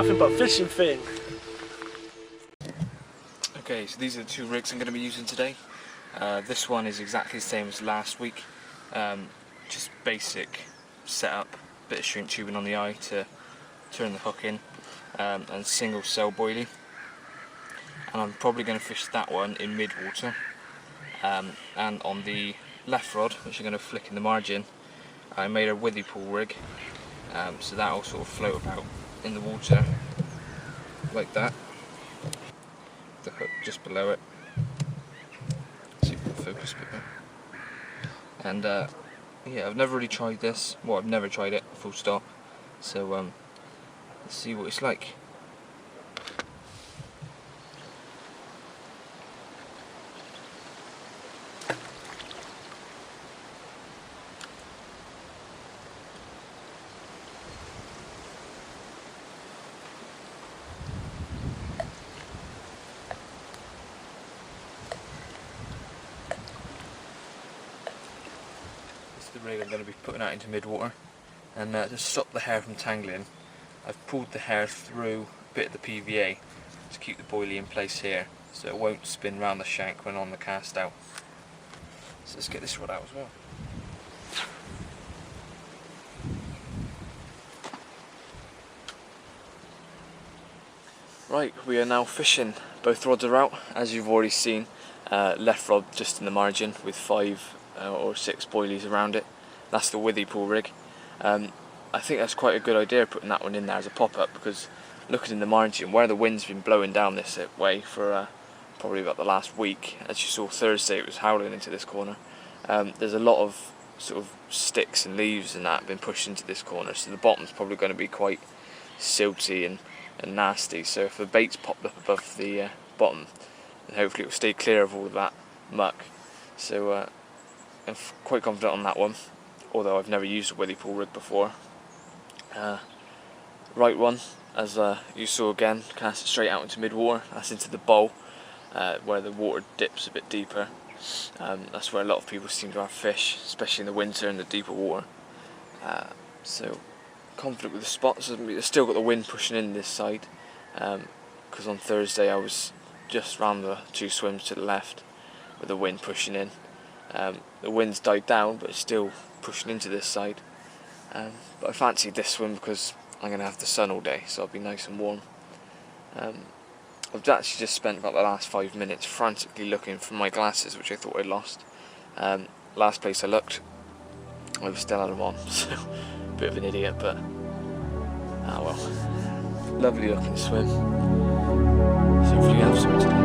nothing but fishing thing. Okay, so these are the two rigs I'm going to be using today. This one is exactly the same as last week, just basic setup, bit of shrink tubing on the eye to turn the hook in, and single cell boilie. And I'm probably going to fish that one in mid-water, and on the left rod, which I'm going to flick in the margin, I made a withy pool rig, so that will sort of float about in the water like that. The hook just below it. See if we can focus a bit better. And yeah, I've never really tried this. Well, I've never tried it, full stop. So let's see what it's like. The rig I'm going to be putting out into mid-water, and to stop the hair from tangling, I've pulled the hair through a bit of the PVA to keep the boilie in place here, so it won't spin round the shank when on the cast out. So let's get this rod out as well. Right, we are now fishing. Both rods are out, as you've already seen. Left rod just in the margin with 5 or 6 boilies around it. That's the withy pool rig. I think that's quite a good idea, putting that one in there as a pop-up, because looking in the margin, where the wind's been blowing down this way for probably about the last week, as you saw Thursday it was howling into this corner, there's a lot of sort of sticks and leaves and that been pushed into this corner, so the bottom's probably going to be quite silty and nasty. So if the bait's popped up above the bottom, then hopefully it will stay clear of all of that muck. So I'm quite confident on that one, although I've never used a withy pool rig before. Right one, as you saw again, cast it straight out into mid-water. That's into the bowl, where the water dips a bit deeper. That's where a lot of people seem to have fish, especially in the winter in the deeper water. So confident with the spots. I've still got the wind pushing in this side, because on Thursday I was just round the 2 swims to the left with the wind pushing in. The wind's died down, but it's still pushing into this side. But I fancied this swim because I'm going to have the sun all day, so I'll be nice and warm. I've actually just spent about the last 5 minutes frantically looking for my glasses, which I thought I'd lost. Last place I looked, I still had them on, so a bit of an idiot, but ah well. Lovely looking swim. So hopefully you have something to do.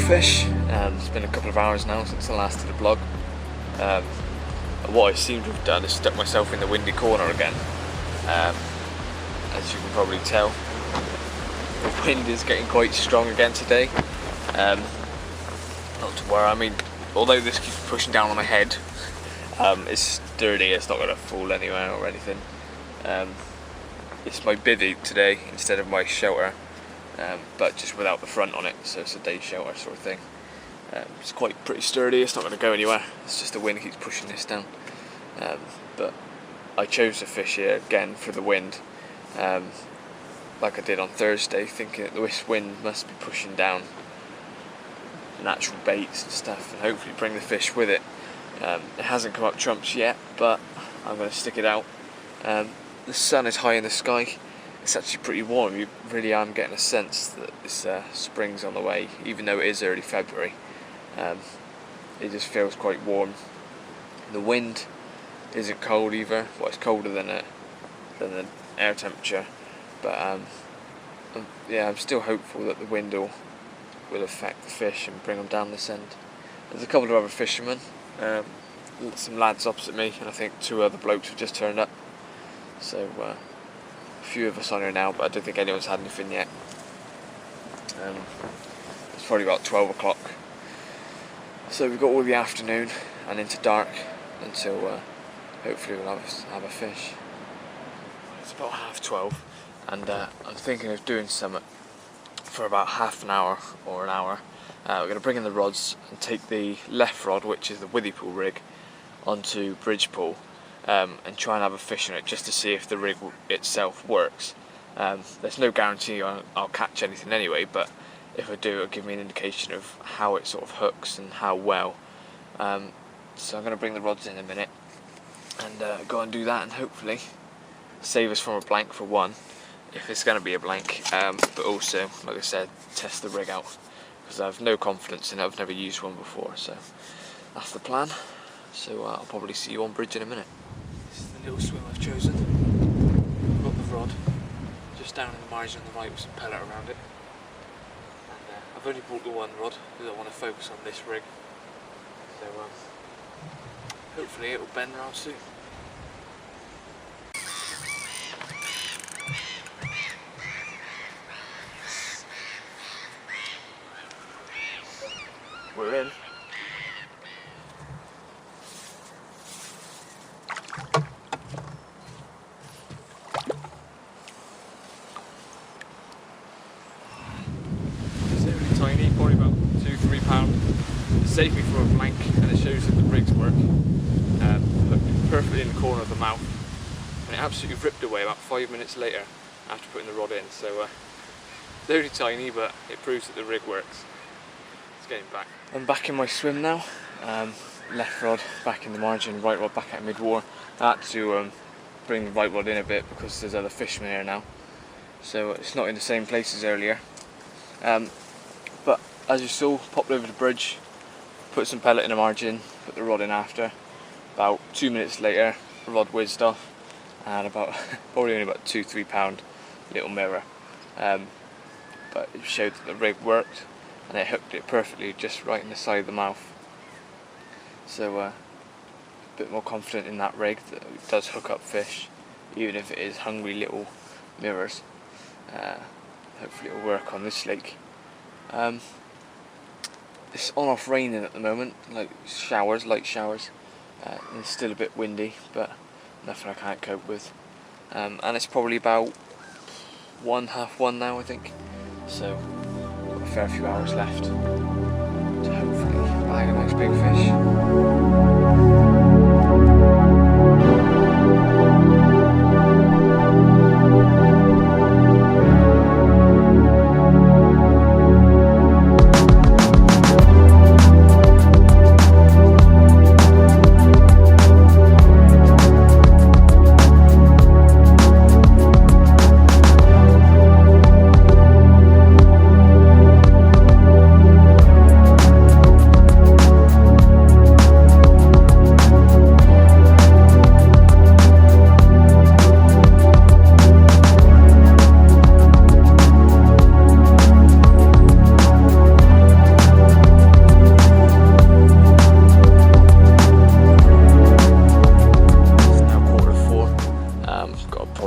Fish. It's been a couple of hours now since the last of the vlog. What I seem to have done is stuck myself in the windy corner again. As you can probably tell, the wind is getting quite strong again today. Not to worry, I mean, although this keeps pushing down on my head, it's sturdy, it's not going to fall anywhere or anything. It's my bivvy today instead of my shelter. But just without the front on it, so it's a day shelter sort of thing. It's quite pretty sturdy, it's not going to go anywhere, it's just the wind keeps pushing this down. But I chose to fish here again for the wind, like I did on Thursday, thinking that this wind must be pushing down natural baits and stuff and hopefully bring the fish with it. It hasn't come up trumps yet, but I'm going to stick it out. The sun is high in the sky, it's actually pretty warm. You really am getting a sense that this spring's on the way, even though it is early February. It just feels quite warm. The wind isn't cold either. Well, it's colder than the air temperature, but yeah, I'm still hopeful that the wind will affect the fish and bring them down this end. There's a couple of other fishermen, some lads opposite me, and I think 2 other blokes have just turned up. So a few of us on here now, but I don't think anyone's had anything yet. It's probably about 12 o'clock. So we've got all the afternoon and into dark until hopefully we'll have a fish. It's about 12:30, and I'm thinking of doing something for about half an hour or an hour. We're going to bring in the rods and take the left rod, which is the Withy Pool rig, onto Bridgepool and try and have a fish on it just to see if the rig itself works. There's no guarantee I'll catch anything anyway, but if I do, it'll give me an indication of how it sort of hooks and how well. So I'm going to bring the rods in a minute and go and do that, and hopefully save us from a blank for one, if it's going to be a blank, but also, like I said, test the rig out, because I have no confidence in it. I've never used one before, so that's the plan. So I'll probably see you on bridge in a minute. This is the little swim I've chosen. I've got the rod just down in the margin on the right with some pellet around it. And I've only brought the one rod because I want to focus on this rig. So hopefully it will bend around soon. We're in. It's only tiny, probably about 2-3 pound. It saved me from a blank, and it shows that the rigs work. Hooked perfectly in the corner of the mouth, and it absolutely ripped away about 5 minutes later after putting the rod in. So it's only tiny, but it proves that the rig works. It's getting back. I'm back in my swim now. Left rod back in the margin, right rod back at mid-water. I had to bring the right rod in a bit because there's other fishermen here now, so it's not in the same place as earlier. But as you saw, popped over the bridge, put some pellet in the margin, put the rod in after. About 2 minutes later, the rod whizzed off, and probably only about 2-3 pound little mirror. But it showed that the rig worked, and it hooked it perfectly just right in the side of the mouth. So a bit more confident in that rig that it does hook up fish, even if it is hungry little mirrors. Hopefully it'll work on this lake. It's on off raining at the moment, like showers, light showers. It's still a bit windy, but nothing I can't cope with. And it's probably about 1:30 now, I think. So got a fair few hours left to hopefully bag a nice big fish.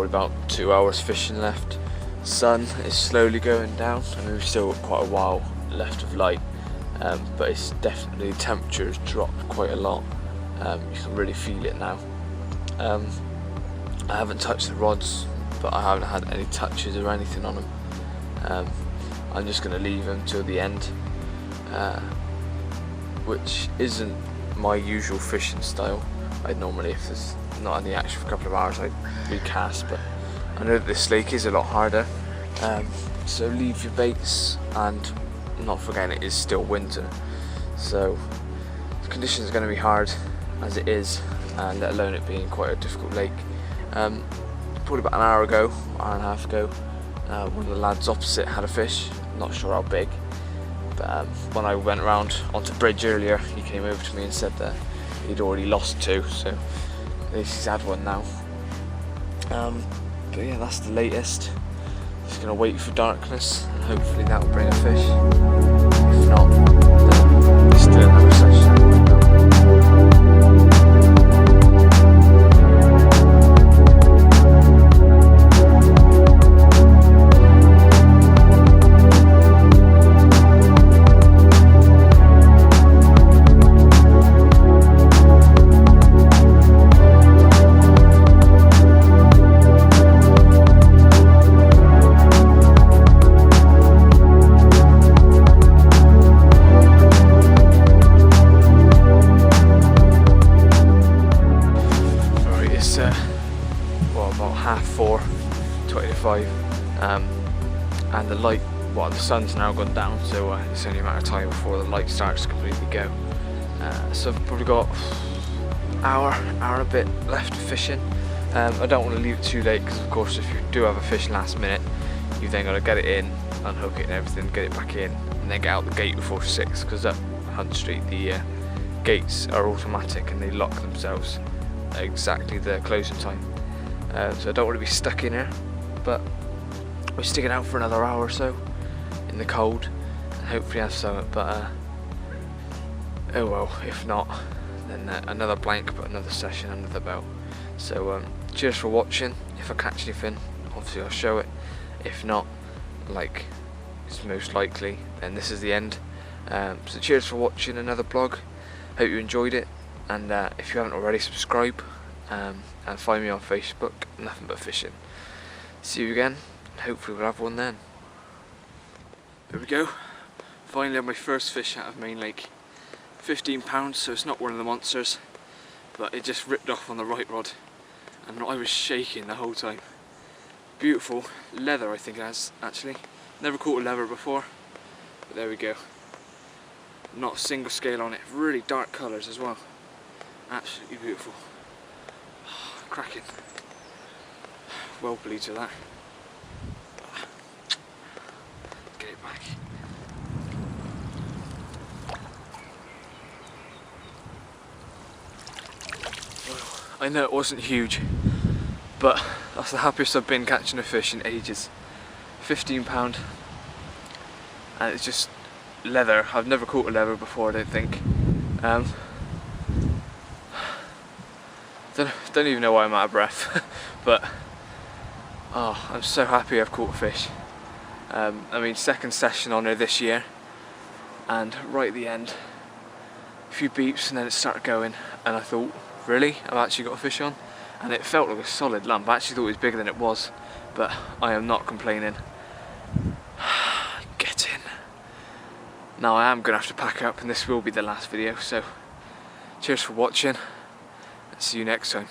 About 2 hours fishing left. Sun is slowly going down. I mean, we've still got quite a while left of light, but it's definitely, temperature's dropped quite a lot. You can really feel it now. I haven't touched the rods, but I haven't had any touches or anything on them. I'm just going to leave them till the end, which isn't my usual fishing style. I'd normally, if there's not any action for a couple of hours, I'd recast, but I know that this lake is a lot harder, so leave your baits, and not forgetting it is still winter, so the conditions are going to be hard as it is, and let alone it being quite a difficult lake. probably about an hour and a half ago, one of the lads opposite had a fish. Not sure how big, but when I went around onto the bridge earlier, he came over to me and said that he'd already lost 2, so at least he's had one now. But yeah, that's the latest. Just gonna wait for darkness and hopefully that will bring a fish. If not, then let's do another session. About 4:30, 20 to 5, and the light, well, the sun's now gone down, so it's only a matter of time before the light starts to completely go. So I've probably got hour and a bit left of fishing. I don't want to leave it too late because of course if you do have a fish last minute, you've then got to get it in, unhook it and everything, get it back in, and then get out the gate before 6, because up Hunt Street the gates are automatic and they lock themselves at exactly the closing time. So I don't want to be stuck in here, but we're sticking out for another hour or so in the cold and hopefully have something, but oh well, if not, then another blank, but another session under the belt. So cheers for watching. If I catch anything, obviously I'll show it. If not, like it's most likely, then this is the end. So cheers for watching another vlog. Hope you enjoyed it, and if you haven't already, subscribe. And find me on Facebook, Nuffinbutfishing. See you again, and hopefully we'll have one then. There we go. Finally had my first fish out of Main Lake. 15 pounds, so it's not one of the monsters, but it just ripped off on the right rod, and I was shaking the whole time. Beautiful leather, I think it has, actually. Never caught a leather before, but there we go. Not a single scale on it. Really dark colours as well. Absolutely beautiful. Cracking. Well pleased with that. Get it back. I know it wasn't huge, but that's the happiest I've been catching a fish in ages. 15 pound, and it's just leather. I've never caught a leather before, I don't think. Don't even know why I'm out of breath, but oh, I'm so happy I've caught a fish. I mean, second session on her this year, and right at the end, a few beeps and then it started going, and I thought, really? I've actually got a fish on? And it felt like a solid lump. I actually thought it was bigger than it was, but I am not complaining. Get in. Now I am going to have to pack up, and this will be the last video, so cheers for watching. See you next time.